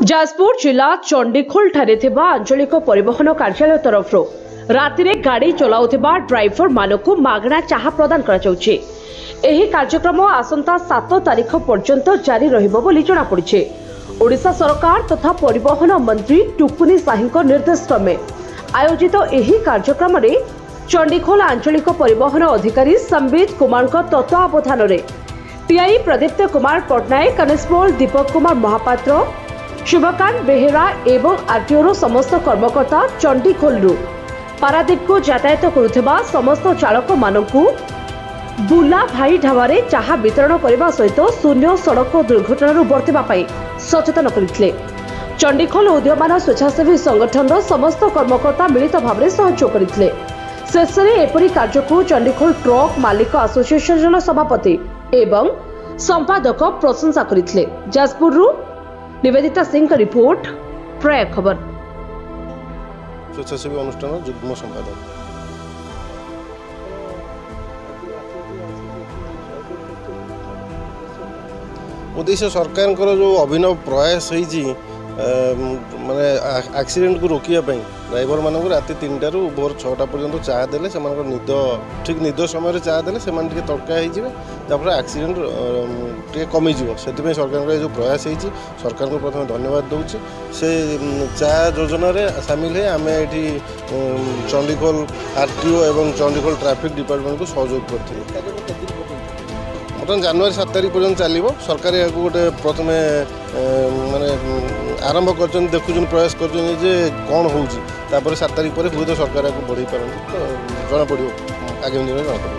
जाजपुर जिला चंडीखोल ठारे थिबा आंचलिक परिवहन कार्यालय तरफ राति गाड़ी चलाउथिबा ड्राइवर मानकु मागणा चाहा प्रदान करा जाउछि। एही कार्यक्रम आसंता 7 तारिख पर्यंत जारी रहिबो बोली जणा पड़िछि। ओडिशा सरकार तथा परिवहन मंत्री टुकुनी साहिंको निर्देश क्रमे आयोजित एही कार्यक्रम रे चंडीखोल आंचलिक परिवहन अधिकारी संबित कुमार तत्वावधान रे टीआई प्रदीप्त कुमार पटनायक, कनेस्टेबल दीपक कुमार महापात्र, शुभकांत बेहेरा एवं आरटीओ समस्त कर्मकर्ता चंडीखोलू पारादीप को यातायात करुवा समस्त चालक मानकु बुला भाई ढाबारे चाहा वितरण करने सहित शून्य सड़क दुर्घटना बर्तिबा सचेतन करते। चंडीखोल उदीयमान स्वेच्छासेवी संगठन समस्त कर्मकर्ता मिलित भाव में सहयोग करते। शेष में एपरी कार्य को चंडीखोल ट्रक मालिक एसोसिएशन सभापति एवं संपादक प्रशंसा करते। जाजपुर निवेदिता सिंह का रिपोर्ट, प्रया खबर। स्वेच्छासेवी अनुष्ठान जुग्म संपादक। उद्देश्य सरकार जो अभिनव प्रयास माने एक्सीडेंट को रोकिया ड्राइवर मानक राति 3 रू भोर 6टा पर्यंत चाह देले से निद ठीक निद समय चाह देले से तड़का होपर एक्सीडेंट टे कमिज से सरकार जो प्रयास होती सरकार को प्रथम धन्यवाद दूसरी। से चाह योजना सामिल है आम ये चंडीखोल आरटीओ एवं चंडीखोल ट्रैफिक डिपार्टमेंट को सहयोग करते। बर्तमान जनवरी 7 तारिख पर्यंत चलो सरकार या गोटे प्रथम माने आरंभ कर देखुन प्रयास कर कौन हो 7 तारिख पर हुए तो सरकार को बढ़े पारती तो जना पड़ो आगामी दिन जना पड़ो।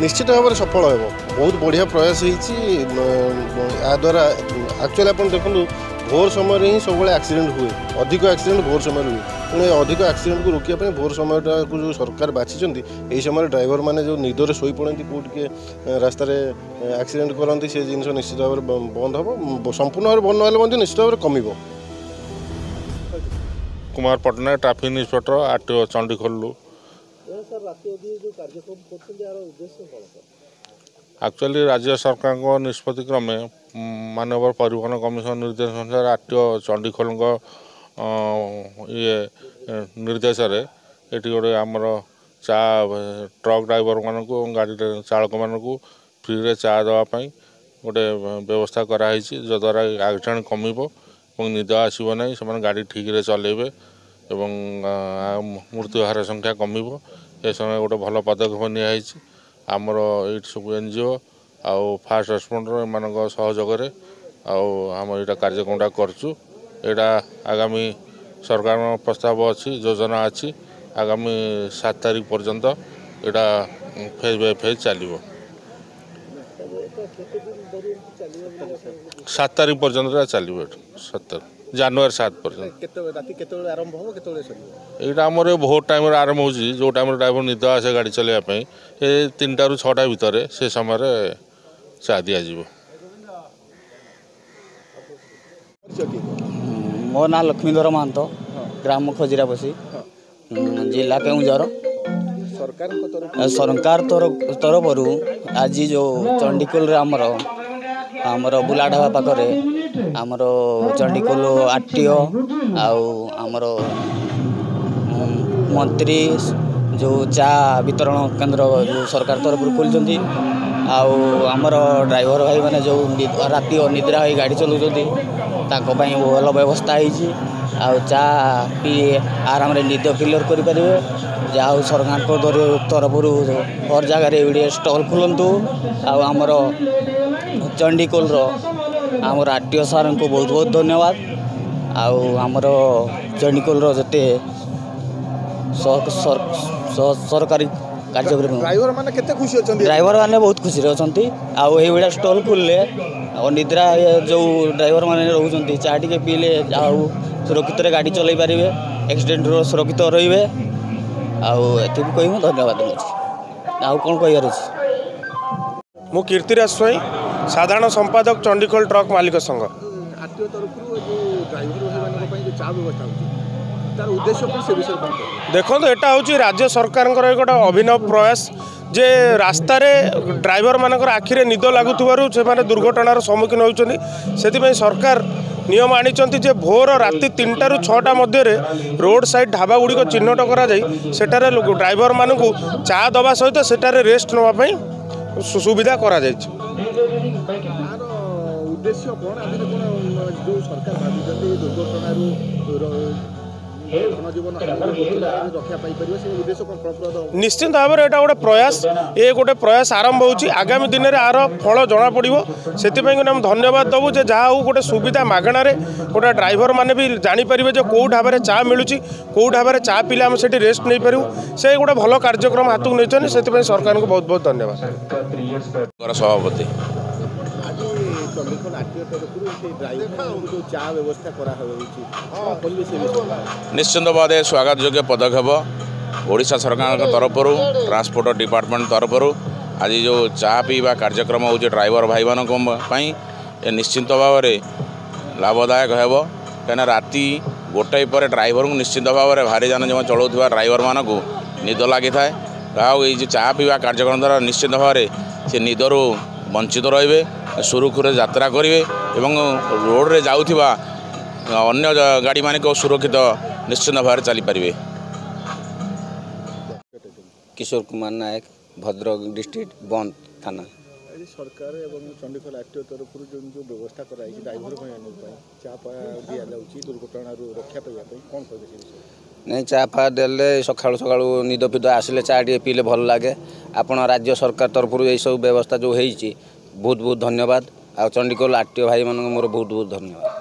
निश्चित भाव में सफल हो बहुत बढ़िया प्रयास द्वारा एक्चुअली आप देखो भोर समय ही सब एक्सीडेंट हुए अधिक एक्सीडेंट भोर समय हुए तेणु अधिक एक्सीडेंट को रोकने भोर समय को जो सरकार बाछी यही समय ड्राइवर मैंने जो निदर शोई पड़ती कौटे रास्त एक्सीडेंट करती से जिन निश्चित भाव में बंद हम संपूर्ण भाव बंद ना निश्चित भाव में कम। Kumar Patnaik traffic inspector RTO Chandikhol. Actually राज्य सरकार को निष्पत्ति क्रमे मानव परिवहन कमिशन निर्देश अनुसार आरटीओ चंडीखोल ये निर्देश ये गोटे आमर चा ट्रक ड्राइवर मानक गाड़ी चालक मानक फ्री रे चा देवाई गोटे व्यवस्था कराई जद्वारा एक्सीडेंट कमिबो और निद आसब ना से गाड़ी ठीक रे चलेबे एवं मृत्यु हार संख्या कमिबो। ए समय गोटे भल पदक्षेप नियाई आमर ये सब एनजीओ आउ फास्ट रेस्पॉन्डर मान सहयोग आम यहाँ कार्यक्रमटा करचु। एटा आगामी सरकार प्रस्ताव अच्छी योजना अच्छी आगामी 7 तारिख पर्यंत यहाँ फेज बाय फेज चलो 7 तारिख पर्यंत चलो 7 जनवरी 7 पर्यंत। यहाँ आमर भोर टाइम आरंभ हो जो टाइम ड्राइवर निद आसे गाड़ी चलाइवाई ये 3टा रू 6टा भितर से समय चा दिज्व। मो ना लक्ष्मीधर महंत, ग्राम खजिरा बसी, जिला केउंझर। सरकार तरफ आज जो चंडीखोल आमर बुला ढाबा पाखरे आमर चंडीखोल आरटीओ आमर मंत्री जो चा वितरण केन्द्र जो सरकार तरफ खोलुँच आमर ड्राइवर भाई मैंने जो राति अनिद्रा हो गाड़ी चलाउछंती ताको पई भल व्यवस्था होती चा पी आराम रे निद क्लियर करें जहाँ सरकार तरफ हर जगार ये स्टल खोलतु आमर चंडीखोल आमर आरटीओ सार को बहुत बहुत धन्यवाद आमर चंडीखोल जिते सरकारी कार्यक्रम ड्राइवर मैंने बहुत खुशी अच्छी आईया स्टल खोलले निद्रा जो ड्राइवर मैंने रोच चाह टे पीले सुरक्षित गाड़ी चल पारे एक्सीडेंट सुरक्षित रे आती कह धन्यवाद आउ कौन कह मु कीर्तिराज स्वाई साधारण संपादक चंडीखोल ट्रक मालिक संघ। देखो यहाँ हूँ राज्य सरकार गोटे अभिनव प्रयास जे रास्तार ड्राइवर मानकर आखिरे निद लगुवर से दुर्घटनार सम्मुखीन होती से सरकार नियम आनी जे भोर राति 3टा ରୁ 6टा मध्य रोड साइड ढाबा गुड़िक चिन्हट कर ड्राइवर मानक चा दवा सहित सेठारे रेस्ट नापी सुविधा करा उद्देश्य कौन आदि जो सरकार भावी दुर्घटना निश्चित भाव में गोटे प्रयास ये गोटे प्रयास आरंभ होची आगामी दिन में आर फल जना पड़ो से धन्यवाद दबू जे जहाँ हो गोटे सुविधा मागणार गोटे ड्राइवर मैंने भी जानीपर जो कौ ढाबे चा मिलूँ कौ ढाबे चा पिले आम से रेस्ट नहीं पारू से गोटे भल कार्यक्रम हाथ को नहीं से सरकार को बहुत बहुत धन्यवाद। सभापति निश्चिंत भाव स्वागत योग्य पदक्षेप ओडिशा सरकार तरफ ट्रांसपोर्ट डिपार्टमेंट तरफ आज जो चा पीवा कार्यक्रम हो ड्राइवर भाई मानी निश्चिंत भाव में लाभदायक हो कहीं राति 1 पर ड्राइवर को निश्चिंत भाव में भारी जान जो चलाऊा ड्राइवर मानक निद लगी थाए जो चा पीवा कार्यक्रम द्वारा निश्चिंत भाव में सी निदर वंचित रे सुरक्षुरे यात्रा करेंगे रोड रे जाऊथिबा अन्य गाड़ी माने को सुरक्षित निश्चित भाव चली पारे। किशोर कुमार नायक भद्रक डिस्ट्रिक्ट बंद थाना सरकार एवं चंडीखोल आरटीओ तरफ जो व्यवस्था कराई ड्राइवर चा दि जाऊँगी दुर्घटना रक्षा पाइबा कौन कहे नहीं चा फा देले सका सका निद फिद आसिले चा टे पीले भल लगे आपण राज्य सरकार तरफ यही सब व्यवस्था जो है बहुत बहुत धन्यवाद आ चंडीखोल आरटीओ भाई मान मोर बहुत बहुत धन्यवाद।